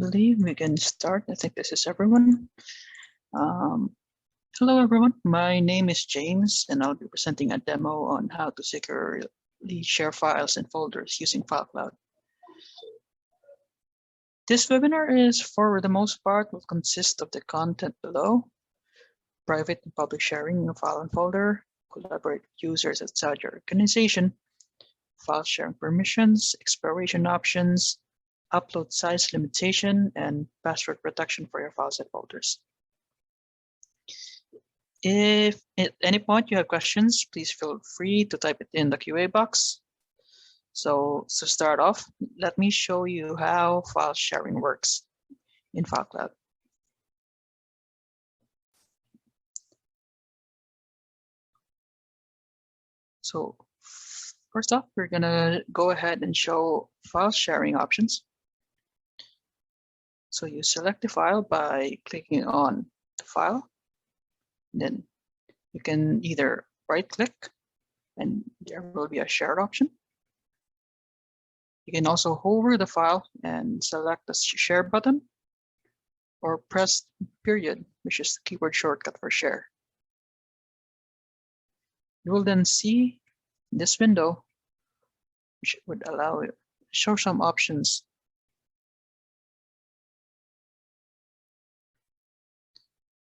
believe we can start. I think this is everyone. Hello, everyone. My name is James, and I'll be presenting a demo on how to securely share files and folders using FileCloud. This webinar is, for the most part, will consist of the content below: private and public sharing of file and folder, collaborate with users outside your organization, file sharing permissions, expiration options, upload size limitation, and password protection for your files and folders. If at any point you have questions, please feel free to type it in the QA box. So to start off, let me show you how file sharing works in FileCloud. So first off, we're gonna go ahead and show file sharing options. So you select the file by clicking on the file. Then you can either right click and there will be a shared option. You can also hover the file and select the share button, or press period, which is the keyboard shortcut for share. You will then see this window, which would allow you to show some options.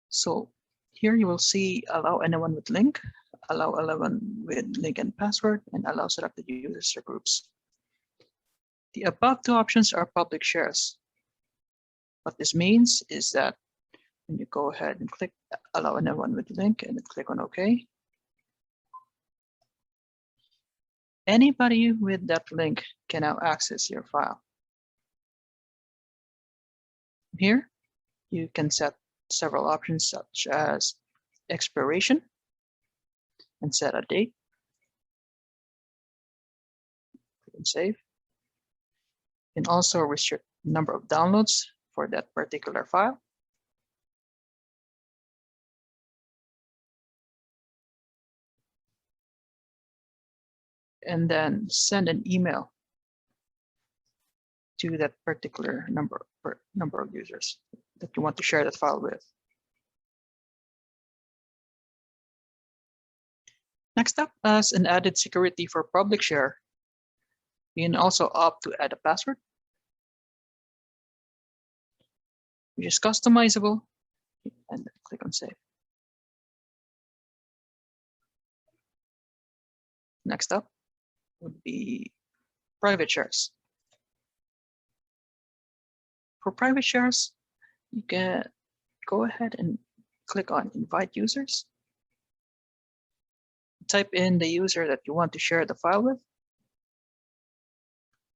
So here you will see allow anyone with link, allow anyone with link and password, and allow selected users or groups. The above two options are public shares. What this means is that when you go ahead and click allow anyone with link and click on OK, anybody with that link can now access your file. Here you can set several options such as expiration and set a date. Click and save. You can also restrict the number of downloads for that particular file. And then send an email to that particular number of users that you want to share that file with. Next up, as an added security for public share, you can also opt to add a password, which is customizable, and then click on save. Next up would be private shares. For private shares, you can go ahead and click on invite users. Type in the user that you want to share the file with.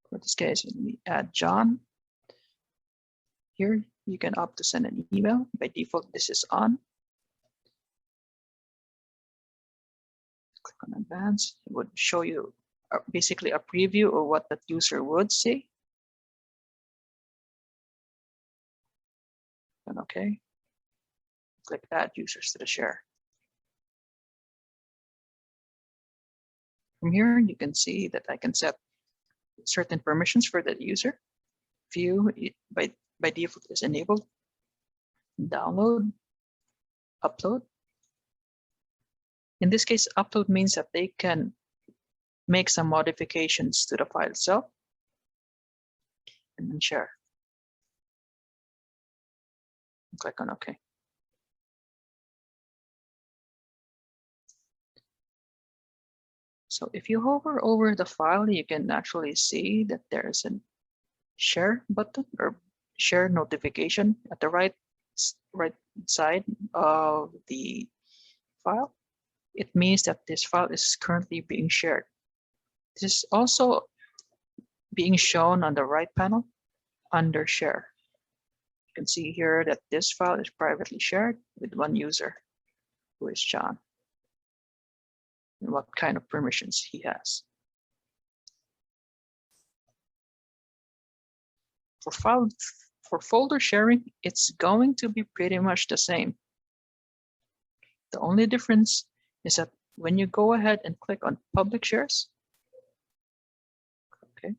For this case, let me add John. Here, you can opt to send an email. By default, this is on. Click on advanced. It would show you basically a preview of what that user would say. And OK. Click add users to the share. From here, you can see that I can set certain permissions for that user. View by default is enabled. Download, upload. In this case, upload means that they can make some modifications to the file itself and then share. Click on OK. So if you hover over the file, you can actually see that there is a share button or share notification at the right side of the file. It means that this file is currently being shared. This is also being shown on the right panel under share. You can see here that this file is privately shared with one user, who is John, and what kind of permissions he has. For folder sharing, it's going to be pretty much the same. The only difference is that when you go ahead and click on public shares, okay,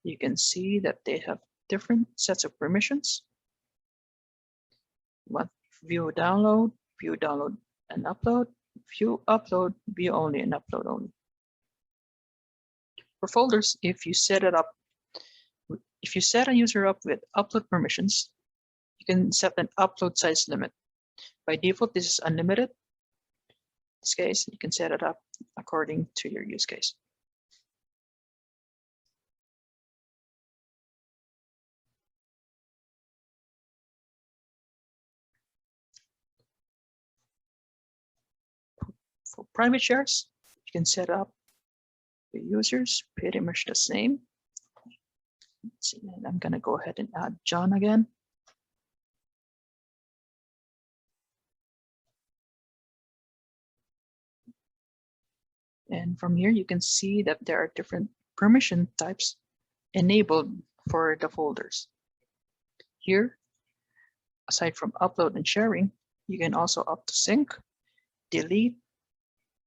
you can see that they have different sets of permissions. What view download and upload, view upload, view only and upload only. For folders, if you set a user up with upload permissions, you can set an upload size limit. By default, this is unlimited. In this case, you can set it up according to your use case. For private shares, you can set up the users pretty much the same. Let's see, and I'm going to go ahead and add John again. And from here, you can see that there are different permission types enabled for the folders. Here, aside from upload and sharing, you can also opt to sync, delete,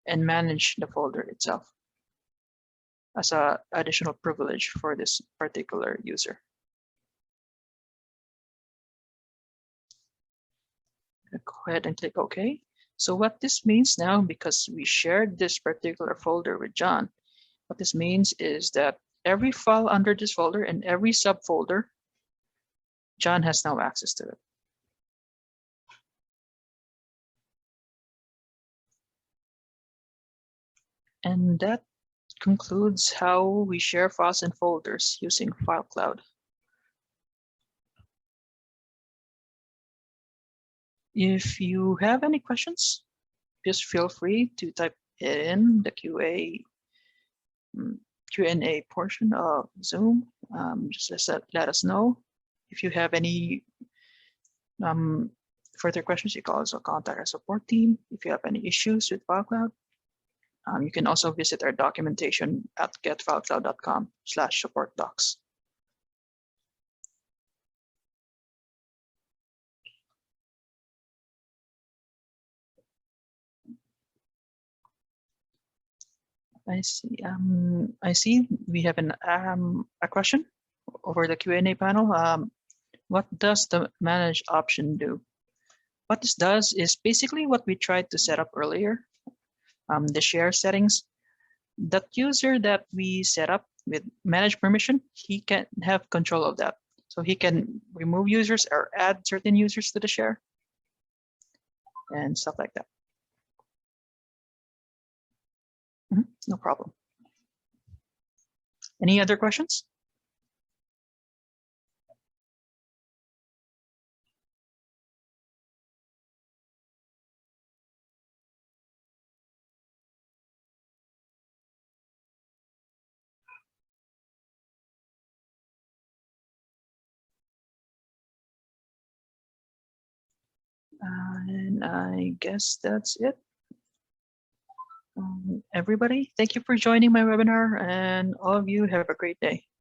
and manage the folder itself as an additional privilege for this particular user. Go ahead and click OK. So what this means now, because we shared this particular folder with John, what this means is that every file under this folder and every subfolder, John has now access to it. And that concludes how we share files and folders using FileCloud. If you have any questions, just feel free to type it in the Q&A portion of Zoom. Just let us know. If you have any further questions, you can also contact our support team. If you have any issues with FileCloud, you can also visit our documentation at getfilecloud.com/support-docs. I see. I see we have a question over the Q&A panel. What does the manage option do? What this does is basically what we tried to set up earlier. The share settings. That user that we set up with manage permission, he can have control of that. So he can remove users or add certain users to the share and stuff like that. No problem. Any other questions? And I guess that's it. Everybody, thank you for joining my webinar, and all of you have a great day.